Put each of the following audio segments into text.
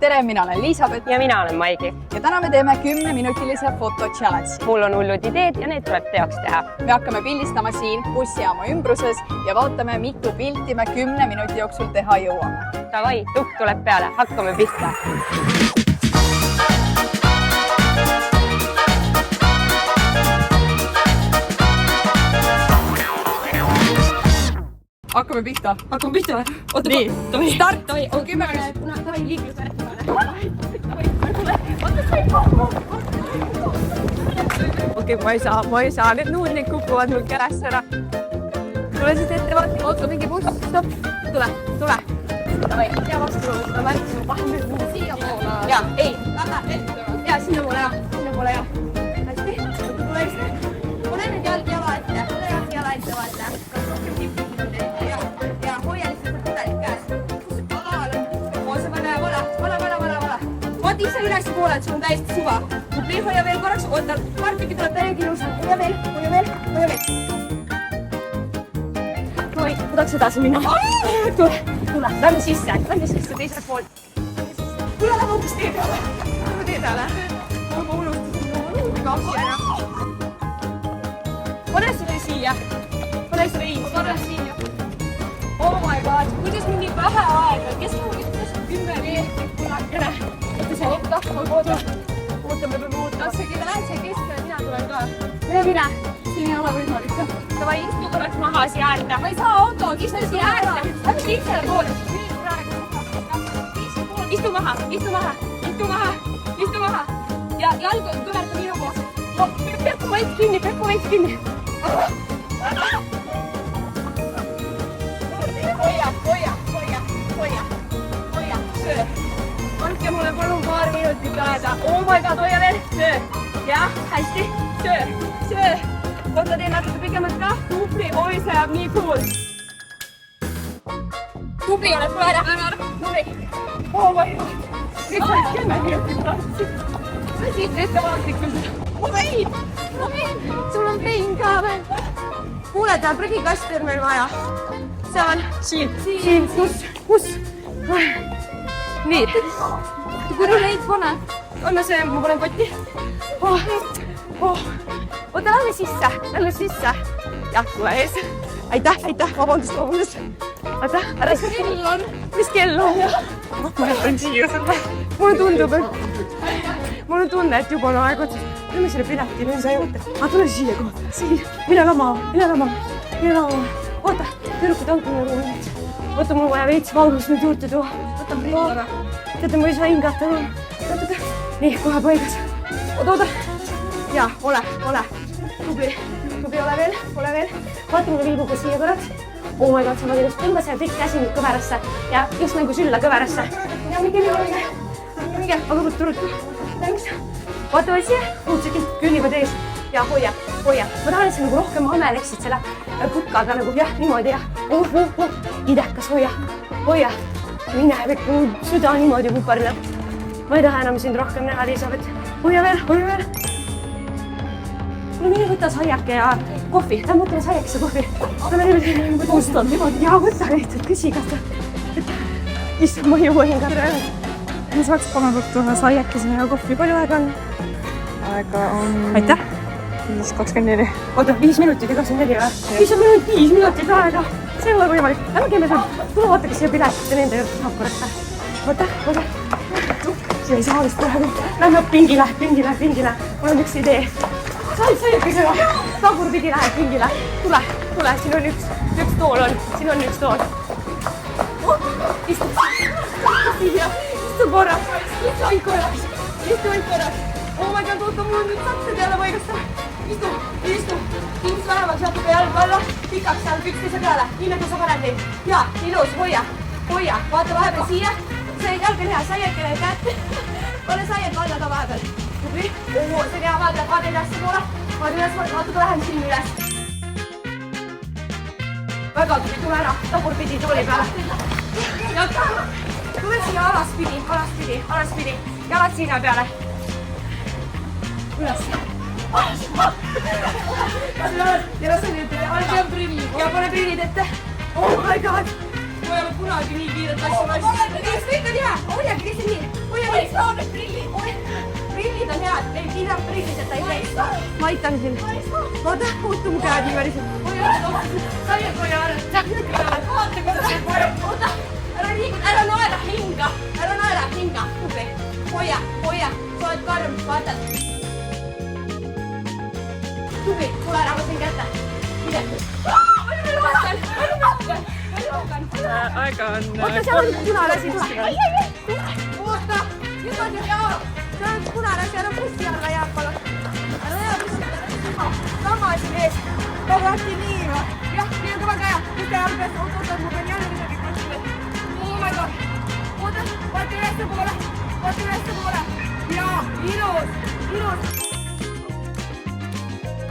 Tere, mina olen Liisabet ja mina olen Maigi. Ja täna me teeme 10-minutilise foto challenge. Mul on hullud ideed ja need tuleb teoks teha. Me hakkame pildistama siin bussijaama ümbruses ja vaatame, mitu pilti me 10 minuti jooksul teha jõuame. Davai, tukk tuleb peale, hakkame pihta. Hakkame pihta. Hakkame pihta või? Oota, nii, start! Davai, on 10 minutit. Davai, liiklus ette. Okei, ma ei saa. Need nuudnik kukuvad mul käest ära. Tule siis ette vaata. Oota, mingi buss. Stopp. Tule. Davai, tea vastu. Ma märksin, vahem siia poole. Ja, ei. Ja, sinna poole, ja. Hästi. Tule ise. Ole nüüd jala ette. Vaata. Kas rohkem tippunud on teid? Ja, hoia lihtsalt pudelit käes. Vala. Vaata ise üles poole, et sul on täiesti suva. Tubli, hoia veel korraks. Oota, Martiki tuleb täiegi ilusa. Hoia veel. Noi, tahaks edasi minna. Tule, lähme sisse teisele poolt. Tule, lähme hoopis tee peale. Ma unustasin, ma kapsi ära. Pane selle siia. Pane siia. Oh my god, kuidas mul nii vähe aega? Kes mul ütles 10 meetrit kunakene? Oota see oota. Oota, me peame ootama. Lähed see keskele, mina tulen ka. Mine. Siin ei ole võimalik. Davai, istu korraks maha siia äärde. Ma ei saa auto, istu siia äärde. Lähme siitsele poole. Istu maha. Ja jalgu kõverda minu poole. Pekku veits kinni. Hoia. Söö. Andke mulle palun paar minutit aega. Oh my god, hoia veel. Söö. Jah, hästi. Söö. Oota, teen natuke pikemalt ka. Tubli, oi, see jääb nii cool. Tubli, oled tule ära. Tubli. Oh my god. Kõik olid 10 minutit tahtsid. Ma siit ettevaatlikult. Ma võin. Sul on pein ka veel. Kuule, ta prügikast on meil vaja. Seal. Siin. Kus? Nii. Kuhu neid pane? Anna see, ma panen kotti. Oota, lähme sisse. Jah, tule ees. Aitäh, vabandust. Oota, ära see kell on. Mis kell on? Ma jätan siia selle. Mul on tunne, et juba on aeg otsast. Lähme selle pileti, nüüd sa jõuta. Tule siia kohe. Siia. Mine lama. Oota, tüdrukud andke mulle ruumid. Oota, mul vaja veits valgust nüüd juurde tuua. Võtan priikara. Teate, ma ei saa hingata. Oota. Nii, kohe paigas. Oota. Jaa, ole. Tubli, ole veel. Vaata mulle viibuga siia korraks. Oh my god, sa mõtled, tõmba see pikk käsi nüüd kõverasse. Ja just nagu sülla kõverasse. Ja minge. Aga ruttu. Thanks. Vaata veel siia. See küllivad ees. Ja hoia. Ma tahan, et sa nagu rohkem ameleksid selle putkaga nagu jah, niimoodi jah. Idekas, hoia. Mine, süda niimoodi puparileb. Ma ei taha enam sind rohkem näha, Liisabet. Hoia veel. Mine võta saiake ja kohvi. Lähme võtame saiakese kohvi. Ostan niimoodi. Ja võta lihtsalt, küsi kas ta. Issand, ma jõuan ka. Ma saaks kohe võtta ühe saiakese ja kohvi. Palju aega on? Aega on... Aitäh. 24. Oota, 5 minutit ja 24 või? 5 minutit aega. See ei ole võimalik. Lähme käime seal. Tule vaata, kes siia piletit ja nende juurde saab korrata. Oota. Siia ei saa vist praegu. Lähme pingile. Mul on üks idee. Said saiakesega. Tagurpidi lähed pingile. Tule. Siin on üks tool on. Siin on üks tool. Istu korraks. Istu korraks. Oh my god, oota, mul on nüüd saksed jälle paigast. Istu. Kings vähemaks natuke jalg alla. Pikaks seal pükstise peale. Nii nagu sa paned neid. Ja, ilus, hoia. Vaata vahepeal siia. See jalg on hea, saiakene kätte. Pane saiak alla ka vahepeal. Tubli. See on hea, vaata edasi poole. Vaata, kui lähen siin üles. Väga tubli, tule ära. Tagurpidi tooli peale. Tule siia alaspidi. Jalad siina peale. Üles. Ja lase nüüd pane prillid ette. Oh my god. Ma ei ole kunagi nii kiiret asja. Kõik on hea. Hoiagi lihtsalt nii. aitan sind. Vaata, oota mu käed nii väliselt. Saia koja ära. Vaata, kuidas see pojab. Oota, ära naera hinga. Ära naera hinga. Tubli. Hoia. Sa oled karm. Vaata. Tubli. Tule ära, ma sain kätte. Mine. Aega on... Oota, seal on punalasi. Oota. Nüüd on ju jaa. Seal on punalasi. Ära bussi alla jääb, palun. Ära jää bussi alla. Tagasi mees. Tagasi nii. Jah, nii on kõva käja. Mitte jalgas. Oota, ma pean jälle midagi kasvõi. Oh my god. Oota, vaata ülesse poole. Jaa, ilus.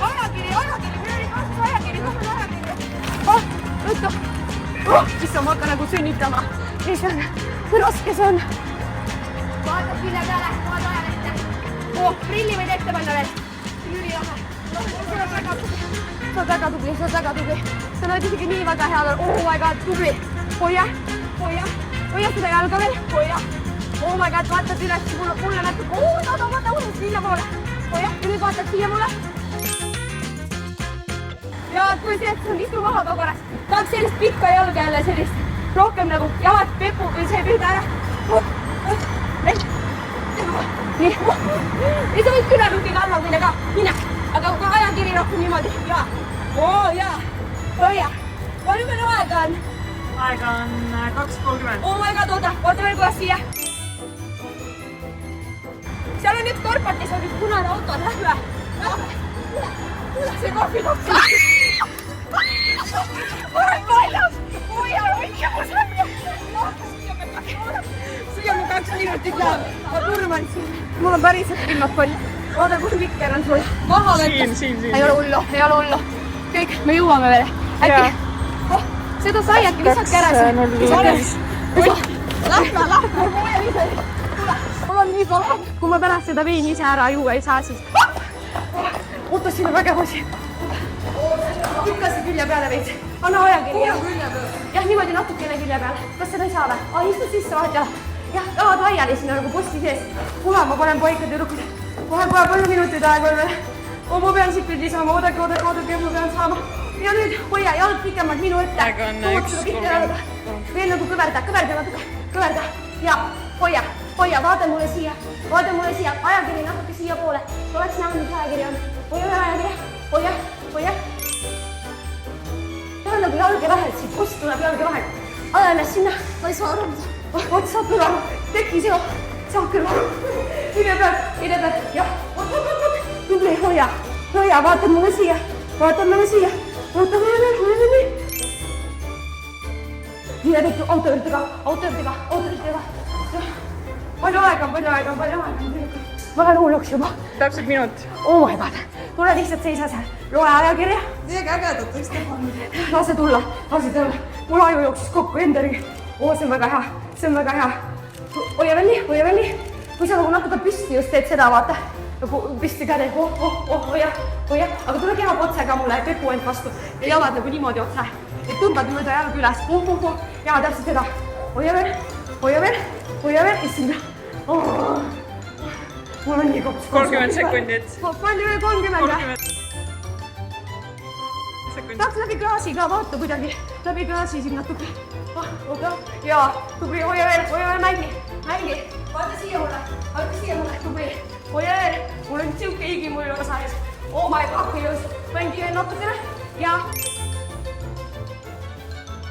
Ajakiri. Meil oli kaasas ajakiri. Võtta. Issa, ma hakkan nagu sünnitama. Kui raske see on. Vaata külje peale, vaata ajalette. Prilli võid ette panna veel. Jüri jahe. Sa oled väga tubli. Sa oled isegi nii väga hea. Oh my god, tubli. Hoia seda jalga veel. Hoia. Oh my god, vaatad üles mulle natuke. Vaata unes siia poole. Hoia, ja nüüd vaatad siia mulle. Ja kui see istu maha kogunes. Tahaks sellist pikka jalga jälle, sellist rohkem nagu jalad pepu või see püüda ära. Nii. Ja sa võid külanukiga alla minna ka. Mine. Aga ajakiri rohkem niimoodi. Jaa. Jaa. Hoia. Palju meil aega on? Aega on 2.30. Oh my god, oota veel koos siia. Seal on üks korpatis, on üks punane auto. Lähme. See kohvi topsi. Olen väljas. Hoia. Siia mu 2 minutit läheb. Ma turman siin. Mul on päriselt ilmad palju. Vaata, kui vikker on sul. Maha võtta. Siin. Ei ole hullu. Kõik, me jõuame veel. Äkki? Seda saiaki visake ära. Lähme. Mul on nii paha. Kui ma pärast seda veini ise ära juua ei saa, siis... Oota, siin on väga hosi. Lükkasi külje peale veits. Anna ajakiri. Jah, niimoodi natukene külje peale. Kas seda ei saa või? Istu sisse vahet jala. Jah, jalad laiali sinna nagu posti sees. Kuule, ma panen paika tüdrukud. Kohe 3 minutit aega on veel. Ma pean siit pildi saama. Oodake, ma pean saama. Ja nüüd hoia jalg pikemalt minu ette. Aega on 1.30. Veel nagu kõverda natuke. Kõverda. Ja, hoia. Vaata mulle siia. Ajakiri natuke siia poole. Oleks näha, mis ajakiri on. Hoia ajakiri. Hoia. Tule nagu jalge vahelt siit. Kust tuleb jalge vahelt. Aja ennast sinna. Ma ei saa aru. Oot, saab küll aru. Teki seo. Saab küll aru. Külje peal. Jah. Tubli, hoia. Vaata mulle siia. Vaata mulle nii. Nii tehtu auto juurde ka. Palju aega on. Ma olen hulluks juba. Täpselt minut. Oh my god. Tule lihtsalt seisa seal. Loe ajakirja. Midagi ägedat võiks teha. Lase tulla. Mul aju jooksis kokku endalgi. See on väga hea. Hoia veel nii. Kui sa nagu natuke püsti just teed seda, vaata. Nagu püsti käde. Hoia. Aga tule keha otse ka mulle, pepu end vastu. Ja jalad nagu niimoodi otse. Et tõmbad mööda jalg üles. Ja täpselt seda. Hoia veel. Issinda. Mul on nii kops. 30 sekundit. Palju veel 30 või? Tahaks läbi klaasi ka, vaata kuidagi. Läbi klaasi siin natuke. Oota. Jaa, tubli, hoia veel, mängi. Vaata siia mulle. Tubli. Hoia veel. Mul on siuke higi mul osa ees. Oh my god, ilus. Mängi veel natukene. Jaa.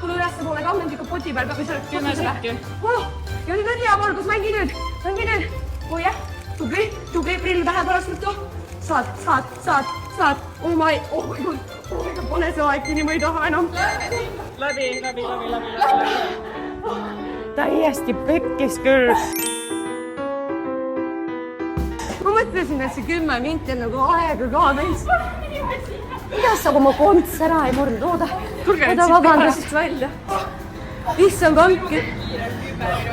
Tule ülesse poole kammendika poti peal, peab ise 10 sekki. Ja nüüd on hea valgus, mängi nüüd. Hoia. Tubli, prill pähe pärast võttu. Saad. Oh my god. Pane see aegini, ma ei taha enam. Läbi. Täiesti pekkis küll. Ma mõtlesin, et see 10 minti on nagu aega ka meist. Kuidas sa oma konts ära ei murnud? Ooda, vabandust välja. Issand andki.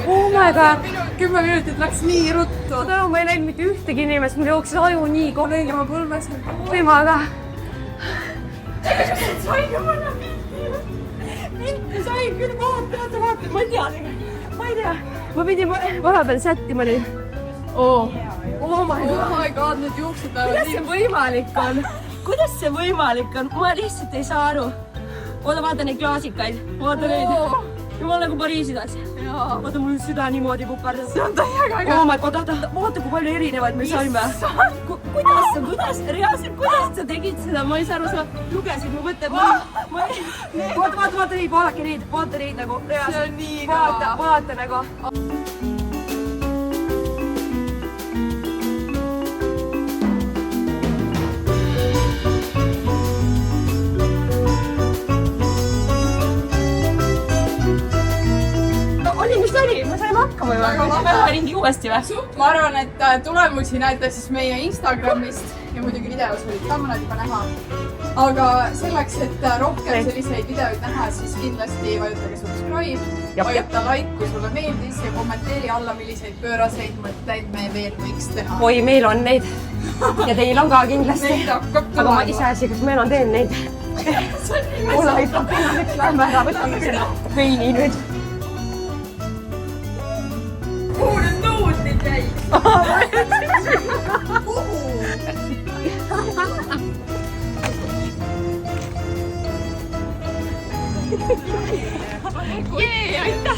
Oh my god, 10 minutit läks nii ruttu. Ma ei näinud mitte ühtegi inimest, mul jooksis aju nii kohe ja ma põlves. Või ma ka. Minti sai küll vaata, ma ei tea. Ma pidin vahepeal sättima neid oh my god. Oh my god, need juuksed Kuidas see võimalik on? Kuidas see võimalik on? Ma lihtsalt ei saa aru. Oota, vaata neid klaasikaid. Vaata neid. Jumal nagu Pariisidas. Vaata, mul süda niimoodi pupardas. see on täiega äge. Oh my god, vaata kui palju erinevaid me saime. Kuidas sa tegid seda? Ma ei saa aru, sa lugesid mu mõtte. Vaata neid, vaata neid nagu. See on nii kõva. Vaata nagu. Mis oli? Me saime hakkama ju. Me lähe ringi uuesti või? Ma arvan, et tulemusi näete siis meie Instagramist ja muidugi videos olid ka mõned juba näha. Aga selleks, et rohkem selliseid videoid näha, siis kindlasti vajutage subscribe, vajuta like, kui sulle meeldis ja kommenteeri alla, milliseid pööraseid mõtteid me veel võiks teha. Oi, meil on neid. Ja teil on ka kindlasti. Neid hakkab Aga ma ise asi, kas meil on teen neid. Mulle aitab üks lähme ära, võtame selle veini nüüd. Kuhu need nõudid jäi? Jee, aitäh!